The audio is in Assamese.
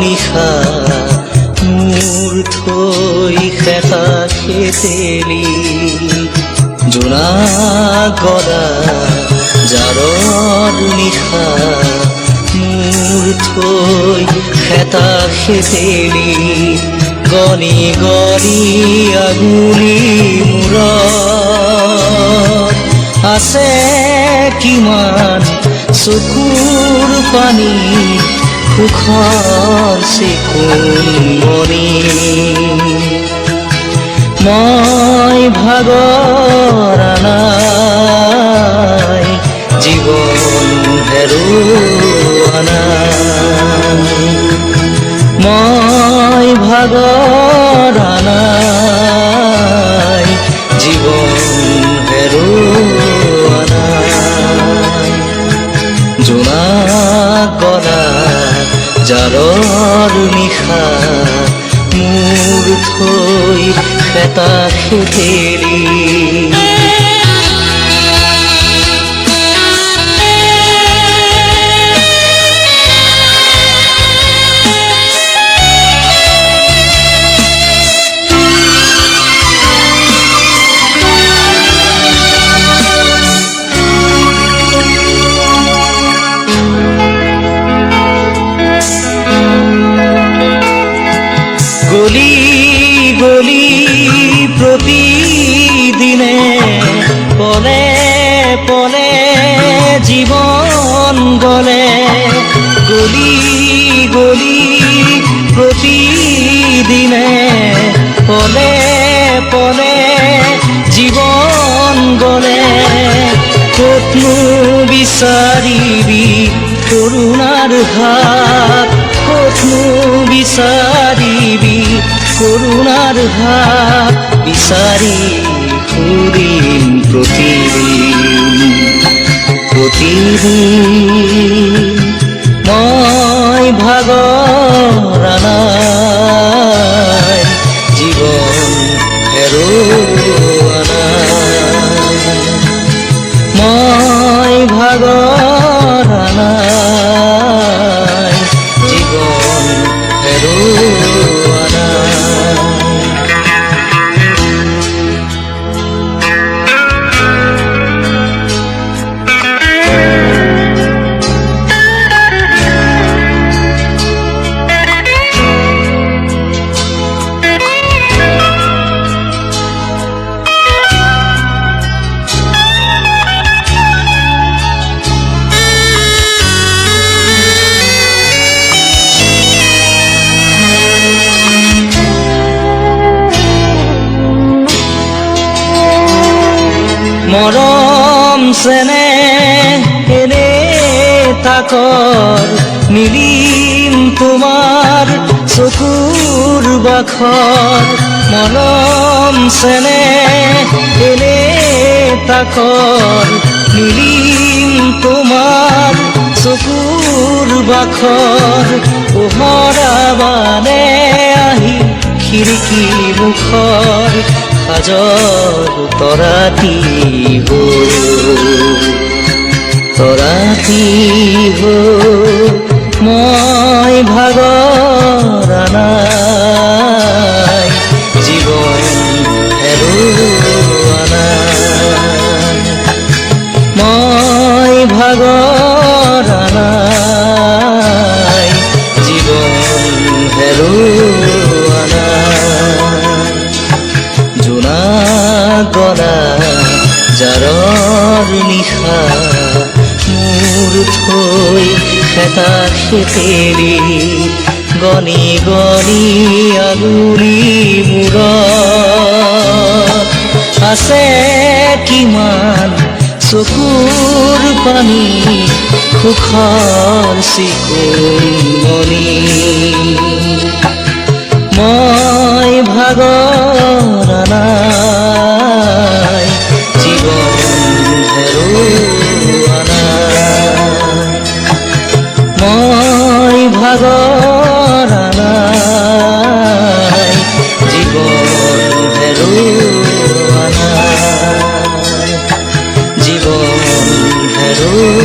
নিশা মোৰ থৈ খেতা খেতেলি জোনা গলা জাৰৰ নিশা মোৰ থৈ খেতা খেতেলি গনি গনি আগুলি মূৰত আছে কিমান চকুৰ পানী সুখৰ চিকুণমণি মই ভাগৰা নাই জীৱন হেৰুৱা নাই মই ভাগৰা নাই জীৱন হেৰুৱা নাই জোনা গলা জাৰৰ নিশা মোৰ থৈ খেতা খেতেলি গলি গলি প্ৰতিদিনে পলে পলে জীৱন গলে গলি গলি প্ৰতিদিনে পলে পলে জীৱন গলে ক'তনো বিচাৰিবি কৰুণাৰ হাত ক'তনো বিচাৰিবি কৰুণাৰ হাত বিচাৰি ফুৰিম প্ৰতিদিন মই ভাগৰা নাই জীৱন হেৰুৱা নাই মই ভাগৰা নাই জীৱন হেৰুৱা নাই মৰম চেনেহ এনে তাকৰ মিলিম তোমাৰ চকুৰ বাখৰ মৰম চেনেহ এনে তাকৰ মিলিম তোমাৰ চকুৰ বাখৰ পোহৰা বানে আহি খিৰিকী মুখৰ সাজৰ তৰাতি মই ভাগৰা নাই জীৱন হেৰুৱা নাই মই ভাগৰা নাই জীৱন হেৰুৱা নাই জোনা গলা জাৰৰ নিশা মোৰ থৈ খেতা খেতেলি গনি গনি আগুলি মূৰত আছে কিমান চকুৰ পানী সুখৰ চিকুণমণি মই ভাগৰা নাই জীৱন হেৰুৱা নাই মই ভাগৰা নাই জীৱন হেৰুৱা নাই জীৱন হেৰুৱা